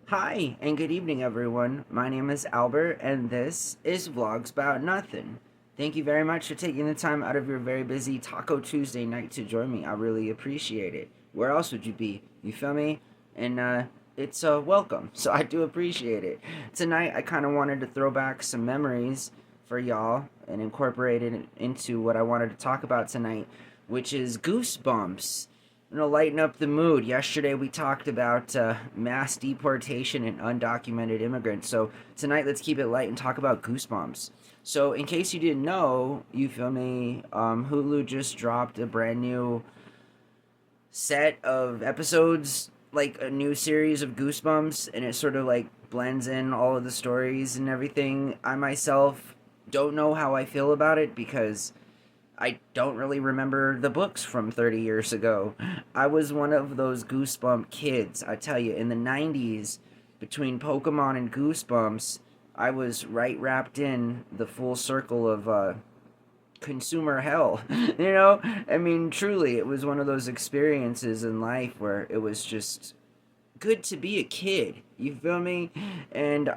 Hi, and good evening, everyone. My name is Albert, and this is Vlogs About Nothing. Thank you very much for taking the time out of your very busy Taco Tuesday night to join me. I really appreciate it. Where else would you be? You feel me? And, it's welcome, so I do appreciate it. Tonight, I kind of wanted to throw back some memories for y'all and incorporate it into what I wanted to talk about tonight, which is Goosebumps. Lighten up the mood. Yesterday we talked about mass deportation and undocumented immigrants. So tonight let's keep it light and talk about Goosebumps. So in case you didn't know, you feel me? Hulu just dropped a brand new set of episodes, like a new series of Goosebumps, and it sort of like blends in all of the stories and everything. I myself don't know how I feel about it because I don't really remember the books from 30 years ago. I was one of those Goosebump kids. I tell you, in the 90s, between Pokemon and Goosebumps, I was right wrapped in the full circle of consumer hell. I mean, truly, it was one of those experiences in life where it was just good to be a kid. You feel me? And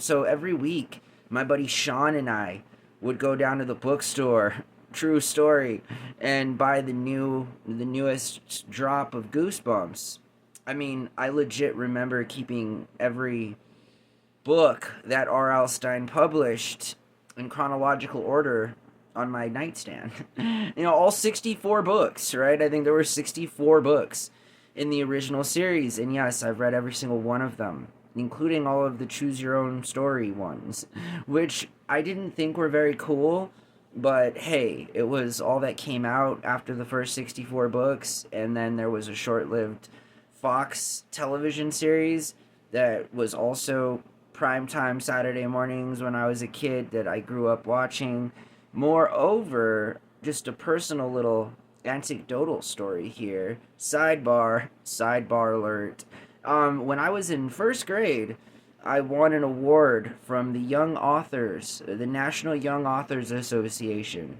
so every week, my buddy Sean and I would go down to the bookstore, true story, and buy the newest drop of Goosebumps. I mean, I legit remember keeping every book that R.L. Stein published in chronological order on my nightstand. All 64 books, right? I think there were 64 books in the original series, and yes, I've read every single one of them, including all of the choose your own story ones, which I didn't think were very cool, but hey, it was all that came out after the first 64 books, and then there was a short-lived Fox television series that was also primetime Saturday mornings when I was a kid that I grew up watching. Moreover, just a personal little anecdotal story here. Sidebar alert. When I was in first grade, I won an award from the Young Authors, the National Young Authors Association.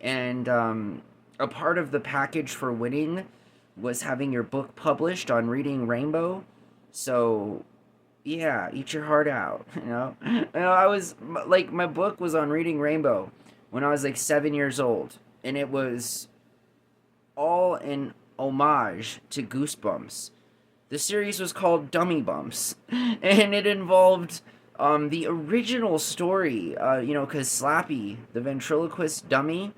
And a part of the package for winning was having your book published on Reading Rainbow. So yeah, eat your heart out. I was like, my book was on Reading Rainbow when I was like 7 years old, and it was all in homage to Goosebumps. The series was called Dummy Bumps, and it involved the original story. Because Slappy, the ventriloquist dummy,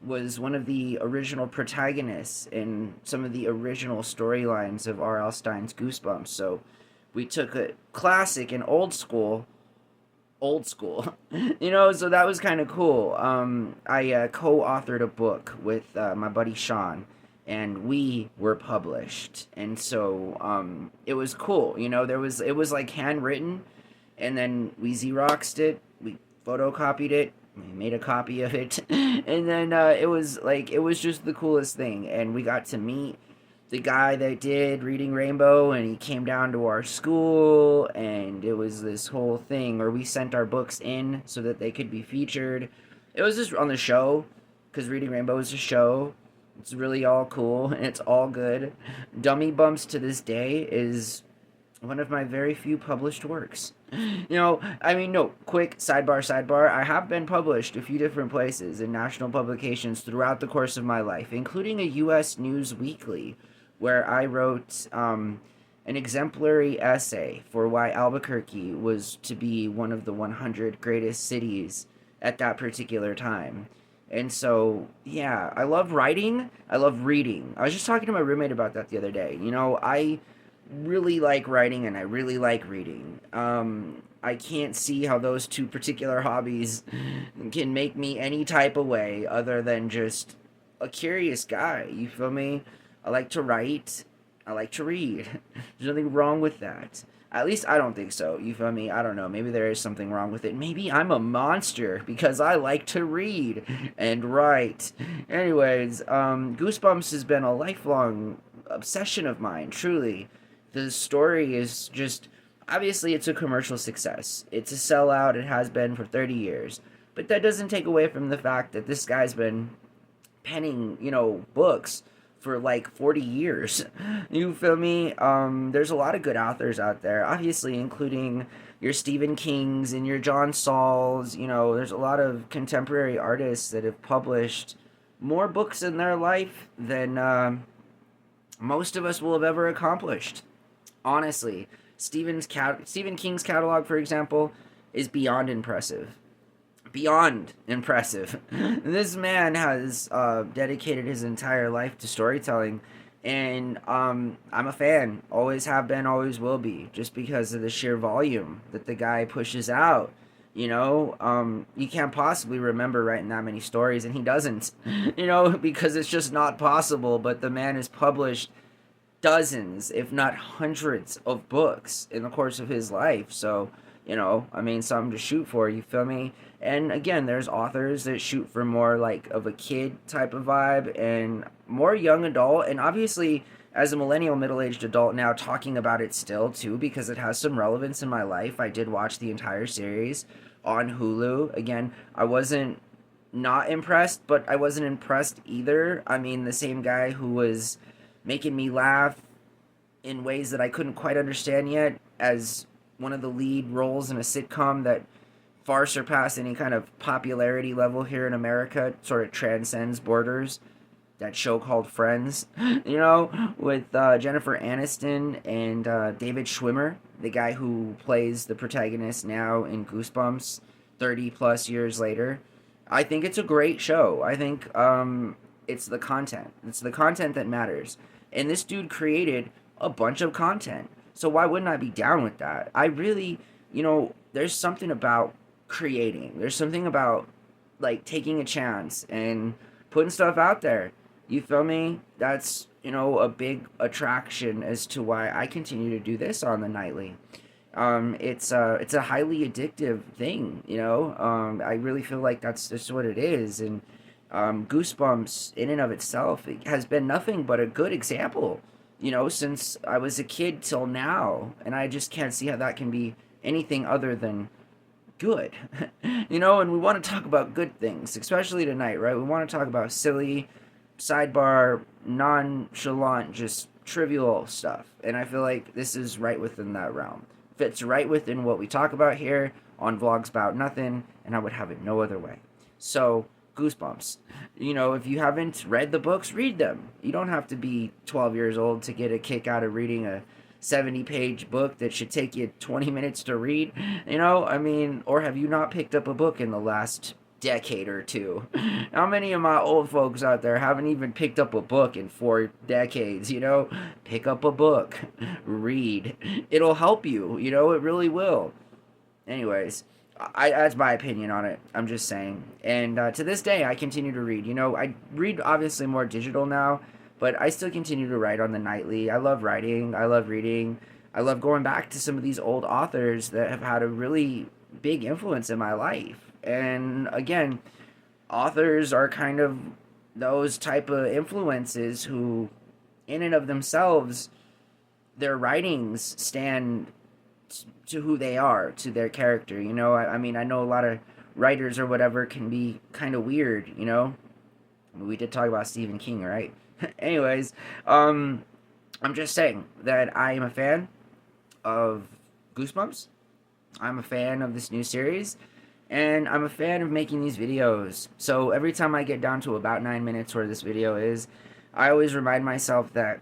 was one of the original protagonists in some of the original storylines of R.L. Stein's Goosebumps. So we took a classic and old school, so that was kind of cool. I co-authored a book with my buddy Sean, and we were published, and so it was cool. It was like handwritten, and then we Xeroxed it, we photocopied it, we made a copy of it, and then it was just the coolest thing, and we got to meet the guy that did Reading Rainbow, and he came down to our school, and it was this whole thing where we sent our books in so that they could be featured. It was just on the show, because Reading Rainbow is a show. It's really all cool, and it's all good. Dummy Bumps to this day is one of my very few published works. No, quick sidebar. I have been published a few different places in national publications throughout the course of my life, including a U.S. News Weekly, where I wrote an exemplary essay for why Albuquerque was to be one of the 100 greatest cities at that particular time. And so, yeah, I love writing. I love reading. I was just talking to my roommate about that the other day. I really like writing and I really like reading. I can't see how those two particular hobbies can make me any type of way other than just a curious guy. You feel me? I like to write. I like to read. There's nothing wrong with that. At least I don't think so. You feel me? I don't know. Maybe there is something wrong with it. Maybe I'm a monster because I like to read and write. Anyways, Goosebumps has been a lifelong obsession of mine, truly. The story is just, obviously it's a commercial success. It's a sellout. It has been for 30 years. But that doesn't take away from the fact that this guy's been penning, books for like 40 years. You feel me? There's a lot of good authors out there, obviously, including your Stephen Kings and your John Sauls. You know, there's a lot of contemporary artists that have published more books in their life than most of us will have ever accomplished. Honestly, Stephen King's catalog, for example, is beyond impressive. Beyond impressive. This man has dedicated his entire life to storytelling, and I'm a fan. Always have been, always will be, just because of the sheer volume that the guy pushes out. You can't possibly remember writing that many stories, and he doesn't. Because it's just not possible. But the man has published dozens, if not hundreds, of books in the course of his life. So, I mean, something to shoot for, you feel me? And again, there's authors that shoot for more like of a kid type of vibe and more young adult. And obviously, as a millennial middle aged adult now, talking about it still too, because it has some relevance in my life. I did watch the entire series on Hulu. Again, I wasn't not impressed, but I wasn't impressed either. I mean, the same guy who was making me laugh in ways that I couldn't quite understand yet as one of the lead roles in a sitcom that far surpassed any kind of popularity level here in America. It sort of transcends borders. That show called Friends, with Jennifer Aniston and David Schwimmer, the guy who plays the protagonist now in Goosebumps 30 plus years later. I think it's a great show. I think it's the content. It's the content that matters. And this dude created a bunch of content. So why wouldn't I be down with that? I really, there's something about creating. There's something about like taking a chance and putting stuff out there. You feel me? That's, a big attraction as to why I continue to do this on the nightly. It's a highly addictive thing, I really feel like that's just what it is. And Goosebumps in and of itself, it has been nothing but a good example, since I was a kid till now. And I just can't see how that can be anything other than good. And we want to talk about good things, especially tonight, right? We want to talk about silly, sidebar, nonchalant, just trivial stuff. And I feel like this is right within that realm. Fits right within what we talk about here on Vlogs About Nothing, and I would have it no other way. So, Goosebumps. If you haven't read the books, read them. You don't have to be 12 years old to get a kick out of reading a 70-page book that should take you 20 minutes to read. Or have you not picked up a book in the last decade or two? How many of my old folks out there haven't even picked up a book in 4 decades? Pick up a book, read. It'll help you, it really will. Anyways, that's my opinion on it. I'm just saying. And to this day, I continue to read. I read obviously more digital now, but I still continue to write on the nightly. I love writing. I love reading. I love going back to some of these old authors that have had a really big influence in my life. And again, authors are kind of those type of influences who, in and of themselves, their writings stand to who they are, to their character. I know a lot of writers or whatever can be kind of weird. We did talk about Stephen King, right? Anyways, I'm just saying that I am a fan of Goosebumps. I'm a fan of this new series, and I'm a fan of making these videos. So every time I get down to about 9 minutes where this video is, I always remind myself that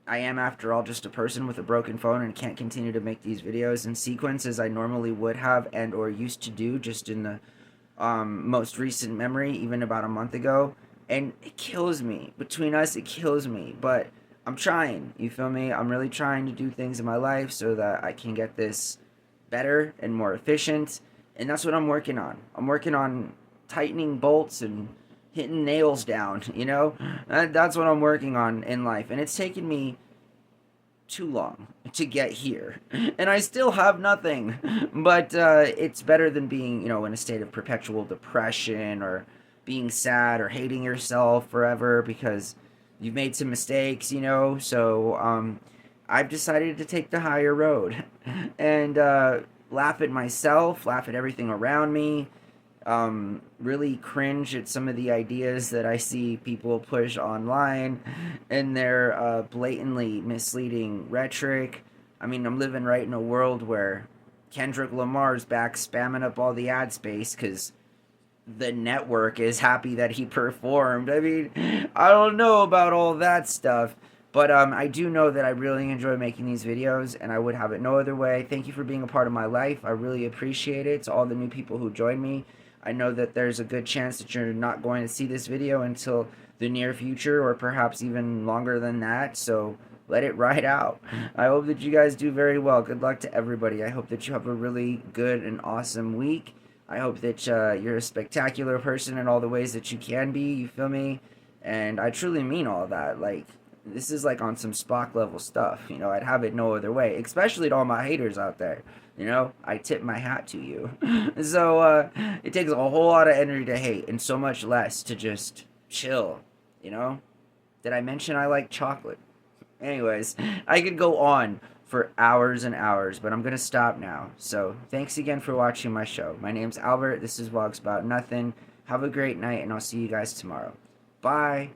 I am, after all, just a person with a broken phone and can't continue to make these videos in sequence as I normally would have and or used to do just in the most recent memory, even about a month ago. And it kills me. Between us, it kills me. But I'm trying, you feel me? I'm really trying to do things in my life so that I can get this better and more efficient. And that's what I'm working on. I'm working on tightening bolts and hitting nails down, That's what I'm working on in life. And it's taken me too long to get here. And I still have nothing. But it's better than being, in a state of perpetual depression or being sad or hating yourself forever because you've made some mistakes, So I've decided to take the higher road and laugh at myself, laugh at everything around me, really cringe at some of the ideas that I see people push online and their blatantly misleading rhetoric. I mean, I'm living right in a world where Kendrick Lamar's back spamming up all the ad space because the network is happy that he performed. I mean, I don't know about all that stuff, but I do know that I really enjoy making these videos, and I would have it no other way. Thank you for being a part of my life. I really appreciate it. To all the new people who joined me, I know that there's a good chance that you're not going to see this video until the near future, or perhaps even longer than that. So let it ride out. I hope that you guys do very well. Good luck to everybody. I hope that you have a really good and awesome week. I hope that you're a spectacular person in all the ways that you can be, you feel me? And I truly mean all that. Like, this is like on some Spock level stuff, you know? I'd have it no other way, especially to all my haters out there. You know, I tip my hat to you. So, it takes a whole lot of energy to hate and so much less to just chill, you know? Did I mention I like chocolate? Anyways, I could go on for hours and hours, but I'm going to stop now. So, thanks again for watching my show. My name's Albert. This is Vlogs About Nothing. Have a great night, and I'll see you guys tomorrow. Bye.